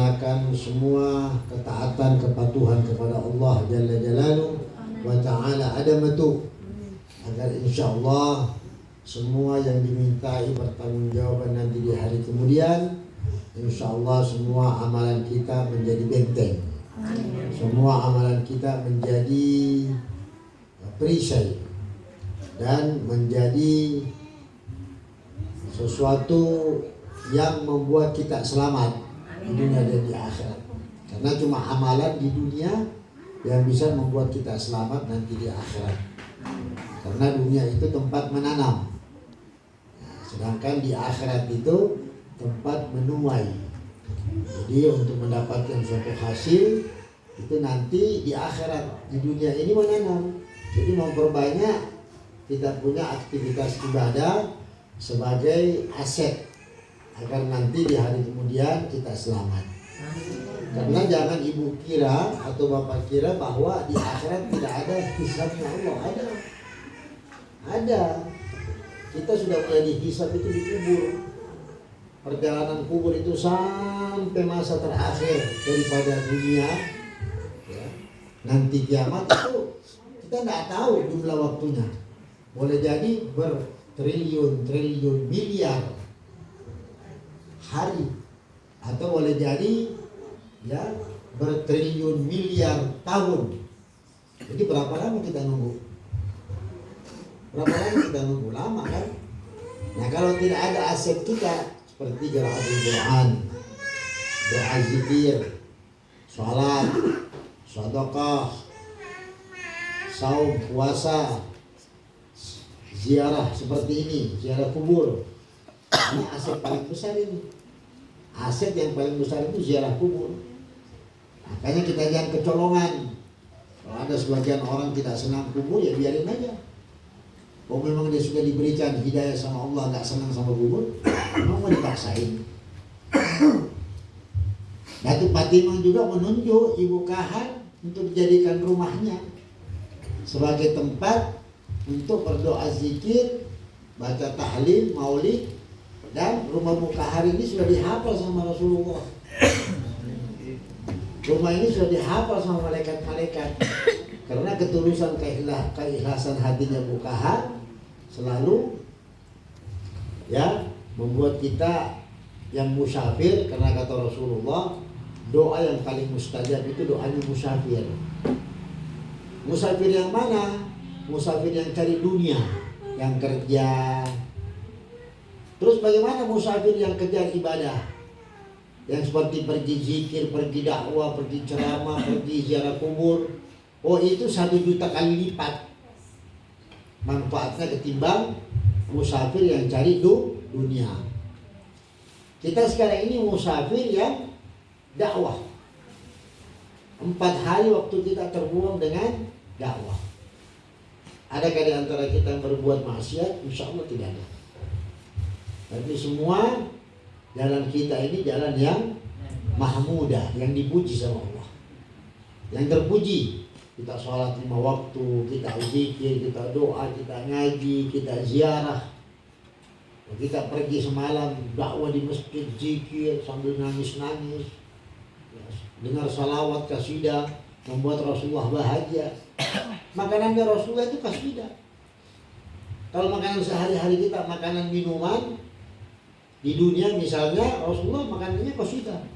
melaksanakan semua ketaatan kepatuhan kepada Allah Jalla Jalaluhu wa Ta'ala Adamatu, agar insyaallah semua yang dimintai pertanggungjawaban nanti di hari kemudian, insyaallah semua amalan kita menjadi benteng. Semua amalan kita menjadi perisai dan menjadi sesuatu yang membuat kita selamat di dunia dan di akhirat. Karena cuma amalan di dunia yang bisa membuat kita selamat nanti di akhirat. Karena dunia itu tempat menanam, sedangkan di akhirat itu tempat menuai. Jadi untuk mendapatkan suatu hasil itu nanti di akhirat, di dunia ini menanam. Jadi memperbanyak kita punya aktivitas ibadah sebagai aset agar nanti di hari kemudian kita selamat. Karena jangan ibu kira atau bapak kira bahwa di akhirat tidak ada hisabnya Allah. Ada. Kita sudah mulai dihisab itu di kubur. Perjalanan kubur itu sampai masa terakhir daripada dunia, ya. Nanti kiamat itu kita tidak tahu jumlah waktunya. Boleh jadi bertriliun-triliun miliar hari, atau boleh jadi ya bertriliun miliar tahun. Jadi berapa lama kita nunggu? Berapa lama kita nunggu? Lama kan? Nah kalau tidak ada aset kita seperti qiraatul Quran, doa zikir, sholat, sedekah, saum, puasa, ziarah seperti ini, ziarah kubur. Ini aset paling besar ini. Aset yang paling besar itu ziarah kubur. Makanya kita jangan kecolongan. Kalau ada sebagian orang tidak senang kubur, ya biarin aja. Oh memang dia sudah diberikan hidayah sama Allah, nggak senang sama kubur, memang mau dipaksain. Datuk Patimang juga menunjuk Ibu Kahar untuk dijadikan rumahnya sebagai tempat untuk berdoa zikir, baca tahlil, maulid, dan rumah Bu Kahar ini sudah dihafal sama Rasulullah. Rumah ini sudah dihafal sama malaikat-malaikat. Karena ketulusan keikhlasan hatinya Bu Kahar selalu ya membuat kita yang musafir, karena kata Rasulullah doa yang paling mustajab itu doanya musafir. Musafir yang mana? Musafir yang cari dunia, yang kerja. Terus bagaimana musafir yang kejar ibadah? Yang seperti pergi zikir, pergi dakwah, pergi ceramah, pergi ziarah kubur. Oh itu 1 juta kali lipat manfaatnya ketimbang musafir yang cari dunia. Kita sekarang ini musafir yang dakwah. 4 hari waktu kita terbuang dengan dakwah. Adakah di antara kita yang berbuat maksiat? Insya Allah tidak ada. Tapi semua jalan kita ini jalan yang mahmudah, yang dipuji sama Allah, yang terpuji. Kita sholat 5 waktu, kita zikir, kita doa, kita ngaji, kita ziarah. Kita pergi semalam dakwah di masjid, zikir sambil nangis-nangis, dengar salawat, kasidah, membuat Rasulullah bahagia. Makanannya Rasulullah itu kasidah. Kalau makanan sehari-hari kita, makanan minuman di dunia misalnya, Rasulullah makanannya kasidah.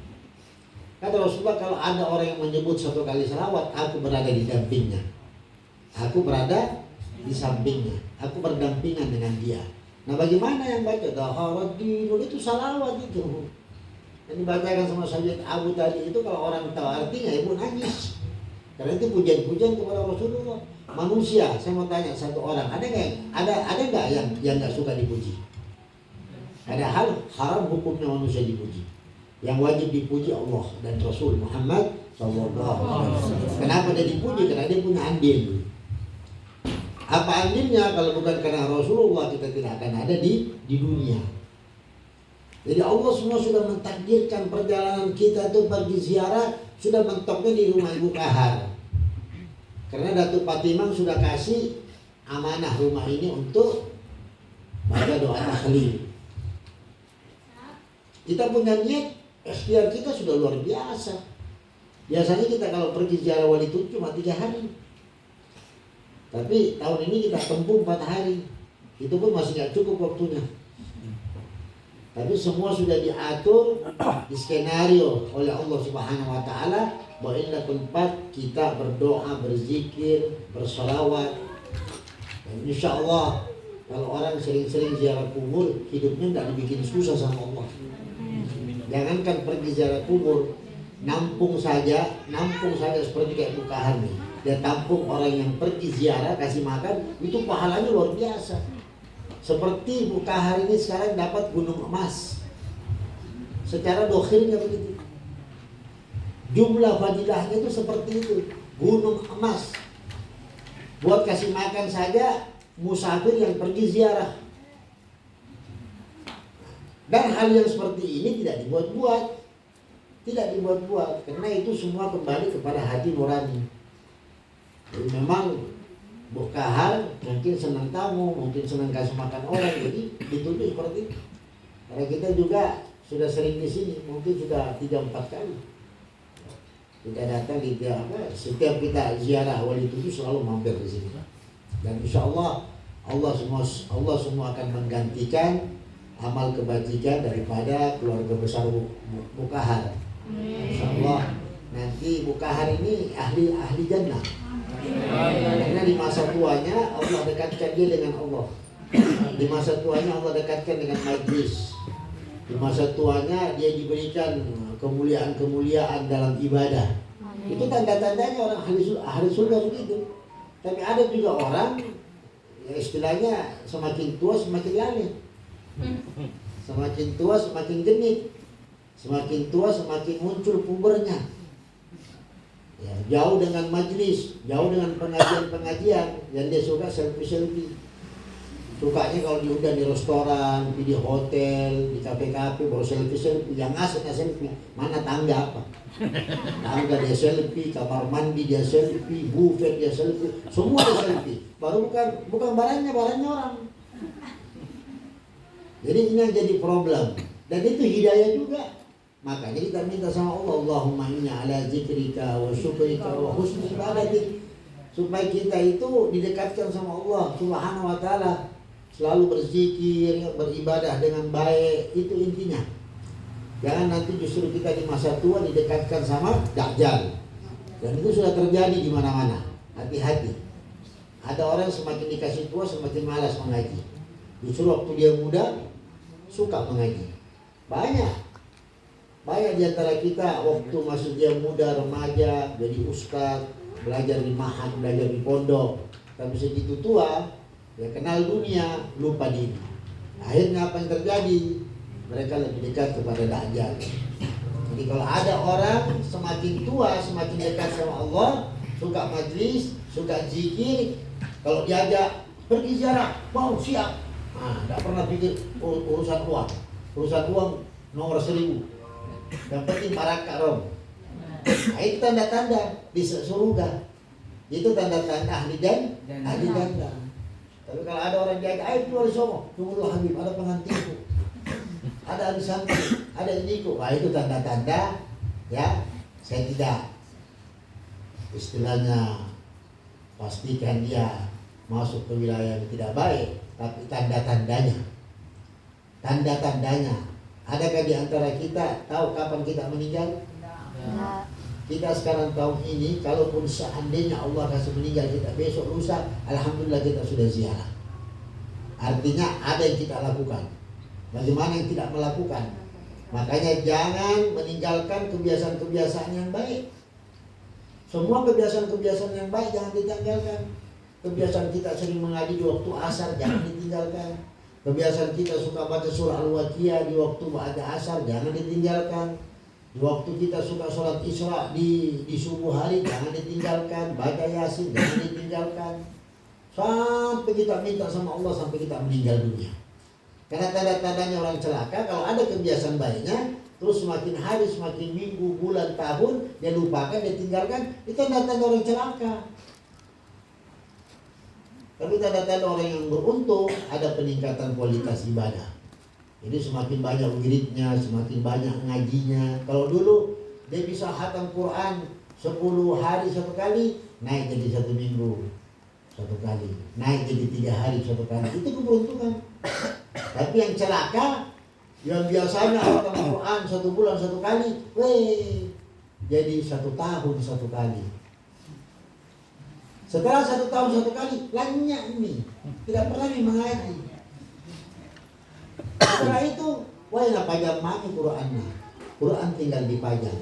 Kata Rasulullah, kalau ada orang yang menyebut 1 kali salawat, aku berada di dampingnya. Aku berada di sampingnya. Aku berdampingan dengan dia. Nah bagaimana yang baca? Daharadinul itu salawat itu. Yang dibacakan sama Sayyid Abu tadi itu, kalau orang tahu artinya ibu nangis. Karena itu pujian-pujian kepada Rasulullah. Manusia, saya mau tanya satu orang, ada nggak yang nggak suka dipuji? Padahal haram hukumnya manusia dipuji. Yang wajib dipuji Allah dan Rasul Muhammad SAW. Kenapa dia dipuji? Karena dia punya andil. Apa andilnya? Kalau bukan karena Rasulullah, kita tidak akan ada di dunia. Jadi Allah semua sudah mentakdirkan perjalanan kita itu pergi ziarah, sudah mentoknya di rumah Ibu Kahar. Karena Datuk Patimang sudah kasih amanah rumah ini untuk baca doa tahlil. Kita punya niat, ikhtiar kita sudah luar biasa. Biasanya kita kalau pergi ziarah wali itu cuma 3 hari. Tapi tahun ini kita tempuh 4 hari. Itu pun masih nggak cukup waktunya. Tapi semua sudah diatur, di skenario oleh Allah Subhanahu wa taala bahwa inilah tempat kita berdoa, berzikir, bersolawat. Dan insya Allah kalau orang sering-sering ziarah kubur, hidupnya tidak dibikin susah sama Allah. Jangankan pergi ziarah kubur, nampung saja seperti kayak Bukahan nih. Dia tampung orang yang pergi ziarah, kasih makan, itu pahalanya luar biasa. Seperti Bukahan ini sekarang dapat gunung emas. Secara dohirnya begitu. Jumlah fadilahnya itu seperti itu, gunung emas. Buat kasih makan saja musafir yang pergi ziarah. Dan hal yang seperti ini tidak dibuat-buat. Karena itu semua kembali kepada hati nurani. Jadi memang Bukahan mungkin senang tamu, mungkin senang kasih makan orang, jadi dituduh seperti itu. Karena kita juga sudah sering di sini, mungkin sudah 3-4 kali. Kita datang di setiap kita ziarah wali itu selalu mampir di sini. Dan insya Allah Allah semua akan menggantikan amal kebajikan daripada keluarga besar Bukahan. Insya Allah nanti Bukahan ini ahli jannah. Karena di masa tuanya Allah dekatkan dia dengan Allah. Di masa tuanya Allah dekatkan dengan majlis. Di masa tuanya dia diberikan kemuliaan-kemuliaan dalam ibadah. Itu tanda-tandanya orang ahli surga begitu. Tapi ada juga orang ya istilahnya semakin tua semakin lalai. Semakin tua semakin genit. Semakin tua semakin muncul pubernya. Ya, jauh dengan majlis, jauh dengan pengajian-pengajian, yang dia suka selfie-selfie. Sukanya kalau diundang di restoran, di hotel, di kafe-kafe, baru selfie-selfie. Yang aslinya selfie, mana tangga apa? Tangga dia selfie, kamar mandi dia selfie, buffet dia selfie, semua dia selfie. Baru bukan barangnya orang. Jadi ini yang jadi problem. Dan itu hidayah juga. Makanya kita minta sama Allah, Allahumma inna ala zikrika wa syukrika wa husni ibadatik, supaya kita itu didekatkan sama Allah Subhanahu wa taala, selalu berzikir, beribadah dengan baik, itu intinya. Jangan nanti justru kita di masa tua didekatkan sama Dajjal. Dan itu sudah terjadi di mana-mana. Hati-hati. Ada orang semakin dikasih tua semakin malas mengaji. Justru waktu dia muda suka mengaji. Banyak di antara kita waktu masih dia muda, remaja, jadi ustaz, belajar di mahat, belajar di pondok. Tapi segitu tua, ya kenal dunia, lupa diri. Akhirnya apa yang terjadi? Mereka lebih dekat kepada Dajjal. Jadi kalau ada orang semakin tua, semakin dekat sama Allah, suka majlis, suka zikir, kalau diajak pergi ziarah, mau siap. Tidak pernah pikir urusan uang nomor 1000. Yang penting barakah rom. Itu tanda-tanda di surga. Itu tanda-tanda ahli jannah. Tapi kalau ada orang jaga, ayo keluar sono, tunggu dulu Habib, ada pengantinku, ada ahli santri, ada indiku. Wah itu tanda-tanda ya. Saya tidak istilahnya pastikan dia masuk ke wilayah yang tidak baik, tapi tanda-tandanya. Adakah di antara kita tahu kapan kita meninggal? Tidak. Kita sekarang tahun ini, kalaupun seandainya Allah kasih meninggal kita besok lusa, alhamdulillah kita sudah ziarah. Artinya ada yang kita lakukan. Bagaimana yang tidak melakukan? Makanya jangan meninggalkan kebiasaan-kebiasaan yang baik. Semua kebiasaan-kebiasaan yang baik jangan ditinggalkan. Kebiasaan kita sering mengaji di waktu asar jangan ditinggalkan. Kebiasaan kita suka baca surah Al-Waqiah di waktu ba'da asar jangan ditinggalkan. Di waktu kita suka sholat isra di subuh hari jangan ditinggalkan. Baca yasin jangan ditinggalkan. Sampai kita minta sama Allah sampai kita meninggal dunia. Karena tanda-tandanya orang celaka kalau ada kebiasaan baiknya, terus semakin hari, semakin minggu, bulan, tahun dia lupakan, dia tinggalkan, itu tanda-tanda orang celaka. Tapi tanda-tanda orang yang beruntung ada peningkatan kualitas ibadah. Jadi semakin banyak wiridnya, semakin banyak ngajinya. Kalau dulu dia bisa khatam Quran 10 hari satu kali, naik jadi 1 minggu satu kali, naik jadi 3 hari satu kali. Itu keberuntungan. Tapi yang celaka, yang biasanya khatam Quran 1 bulan satu kali, jadi 1 tahun satu kali. Setelah 1 tahun satu kali, lanyak ini, tidak pernah mengaji. Setelah itu, wah pajang mami Qurannya. Quran tinggal dipajang,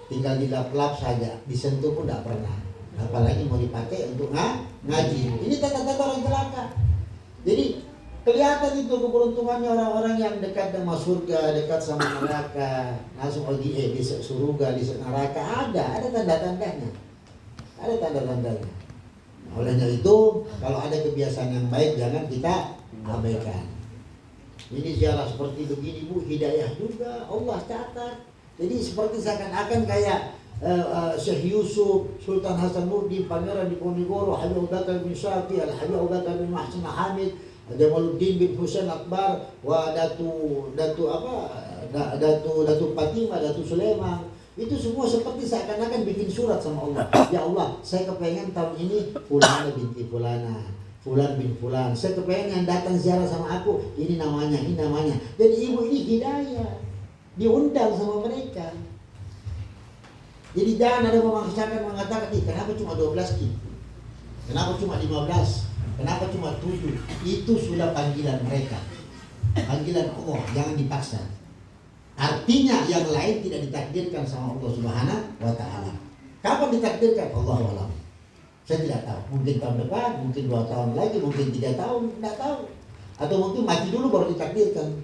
tinggal dilap-lap saja, disentuh pun tidak pernah. Apalagi mau dipakai untuk ngaji. Ini tanda-tanda orang celaka. Jadi kelihatan itu keberuntungannya orang-orang yang dekat sama surga, dekat sama neraka, langsung di surga, di neraka. Ada tanda-tandanya. Ada tanda-tandanya. Olehnya itu, kalau ada kebiasaan yang baik jangan kita abaikan. Ini ziarah seperti begini Bu, hidayah juga Allah catat. Jadi seperti seakan-akan kayak Syekh Yusuf, Sultan Hasanuddin, Pangeran Diponegoro, Habib Abu Bakar bin Syafi, Al-Habib Abu Bakar bin Mahsin Hamid, Jamaluddin bin Husain Akbar, wa Datu Fatimah, Datu Sulaiman. Itu semua seperti seakan-akan bikin surat sama Allah. Ya Allah, saya kepengen tahun ini Fulana binti Fulana, Fulan bin Fulan, saya kepengen yang datang ziarah sama aku, ini namanya. Jadi ibu ini hidayah, diundang sama mereka. Jadi jangan ada memaksakan mengatakan, kenapa cuma 12 Ki? Kenapa cuma 15? Kenapa cuma 7? Itu sudah panggilan mereka, panggilan Allah, jangan dipaksa. Artinya yang lain tidak ditakdirkan sama Allah Subhanahu wa Ta'ala. Kapan ditakdirkan? Allahu a'lam. Saya tidak tahu. Mungkin tahun depan, mungkin 2 tahun lagi, mungkin 3 tahun, tidak tahu. Atau mungkin mati dulu baru ditakdirkan.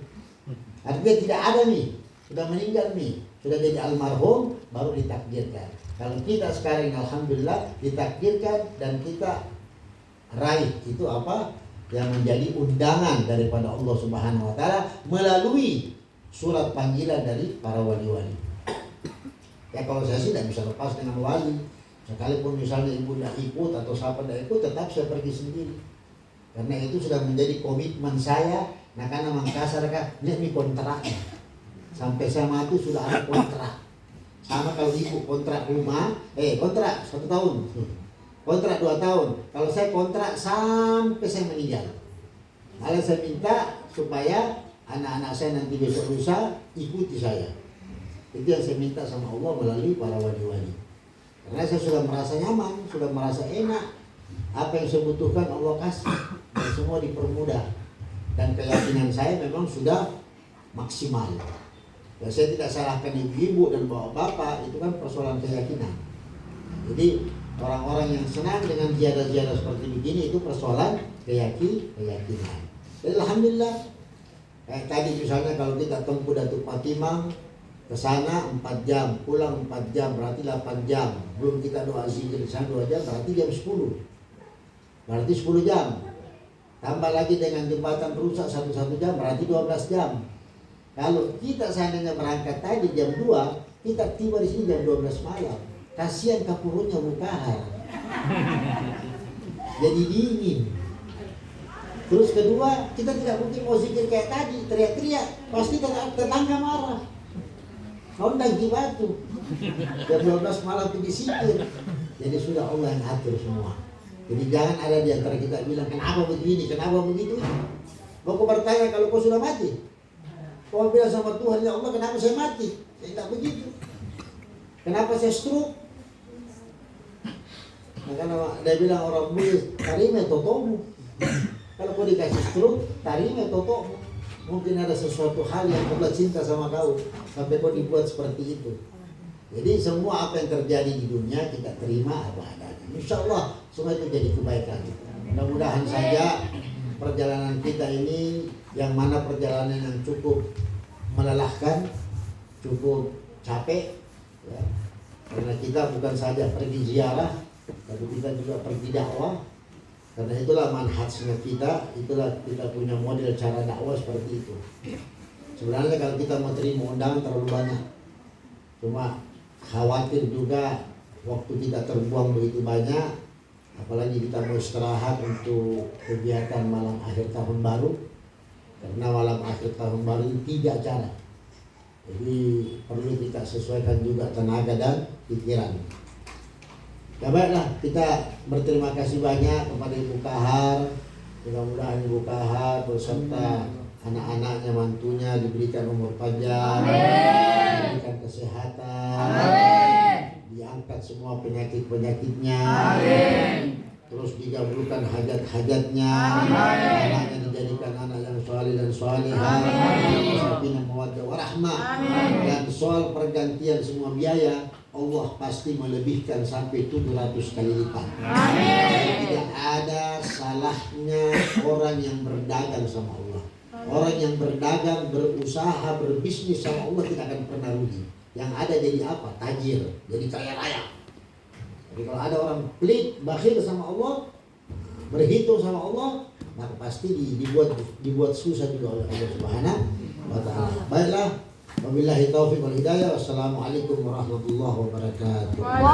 Artinya tidak ada nih, sudah meninggal nih, sudah jadi almarhum baru ditakdirkan. Kalau kita sekarang alhamdulillah ditakdirkan dan kita raih itu apa? Yang menjadi undangan daripada Allah Subhanahu wa Ta'ala melalui surat panggilan dari para wali-wali. Ya kalau saya sih tidak bisa lepas dengan wali. Sekalipun misalnya ibu tidak ikut atau siapa tidak ikut, tetap saya pergi sendiri. Karena itu sudah menjadi komitmen saya. Nah karena Makassar kan, ini kontraknya. Sampai saya mati sudah ada kontrak. Sama kalau ibu kontrak rumah, kontrak 1 tahun, kontrak 2 tahun. Kalau saya kontrak sampai saya meninggal. Malah saya minta supaya anak-anak saya nanti besok lusa ikuti saya. Itu yang saya minta sama Allah melalui para wali-wali. Karena saya sudah merasa nyaman, sudah merasa enak. Apa yang saya butuhkan Allah kasih. Dan semua dipermudah. Dan keyakinan saya memang sudah maksimal. Ya, saya tidak salahkan ibu-ibu dan bapak-bapak, itu kan persoalan keyakinan. Jadi orang-orang yang senang dengan ziarah-ziarah seperti begini itu persoalan keyakinan. Jadi alhamdulillah. Tadi misalnya kalau kita tempuh Datuk Fatimah ke sana 4 jam, pulang 4 jam, berarti 8 jam. Belum kita doa zikir di sana 2 jam, berarti jam 10. Berarti 10 jam. Tambah lagi dengan jembatan rusak 1 jam, berarti 12 jam. Kalau kita seandainya berangkat tadi jam 2, kita tiba di sini jam 12 malam. Kasihan kapurunnya mukahar. Jadi dingin. Terus kedua, kita tidak mungkin mau zikir kayak tadi, teriak-teriak, pasti tetangga marah. Kondang di batu. Jam 12 malam itu disikir. Jadi sudah Allah yang atur semua. Jadi jangan ada di antara kita bilang, kenapa begini, kenapa begitu. Mau kau bertanya kalau kau sudah mati. Kau bilang sama Tuhan, ya Allah kenapa saya mati? Ya tidak begitu. Kenapa saya stroke? Nah, karena dia bilang orang Bugis, tarime totomu. Kalau kau dikasih stroke, tarime totomu. Mungkin ada sesuatu hal yang Allah cinta sama kau sampai kau dibuat seperti itu. Jadi semua apa yang terjadi di dunia kita terima apa adanya. Insya Allah semua itu jadi kebaikan. Mudah-mudahan saja perjalanan kita ini yang mana perjalanan yang cukup melelahkan, cukup capek, ya. Karena kita bukan saja pergi ziarah, tapi kita juga pergi dakwah. Karena itulah manhajnya kita, itulah kita punya model cara dakwah seperti itu. Sebenarnya kalau kita mau terima undangan terlalu banyak, cuma khawatir juga waktu kita terbuang begitu banyak, apalagi kita mau istirahat untuk kegiatan malam akhir tahun baru. Karena malam akhir tahun baru tidak cara. Jadi perlu kita sesuaikan juga tenaga dan pikiran. Ya baiklah, kita berterima kasih banyak kepada Ibu Kahar. Mudah-mudahan Ibu Kahar beserta anak-anaknya, mantunya diberikan umur panjang, diberikan kesehatan, diangkat semua penyakit-penyakitnya, terus dikabulkan hajat-hajatnya, anaknya dijadikan anak yang soleh dan solehah, sakinah mawaddah warahmah, dan soal pergantian semua biaya Allah pasti melebihkan sampai 700 kali lipat. Tidak ada salahnya orang yang berdagang sama Allah. Orang yang berdagang, berusaha, berbisnis sama Allah tidak akan pernah rugi. Yang ada jadi apa? Tajir, jadi kaya raya. Jadi kalau ada orang pelit, bakhil sama Allah, berhitung sama Allah, maka pasti dibuat susah juga oleh Allah Subhanahu wa Ta'ala. Baiklah, wabillahi taufiq wal hidayah. Wassalamualaikum warahmatullahi wabarakatuh.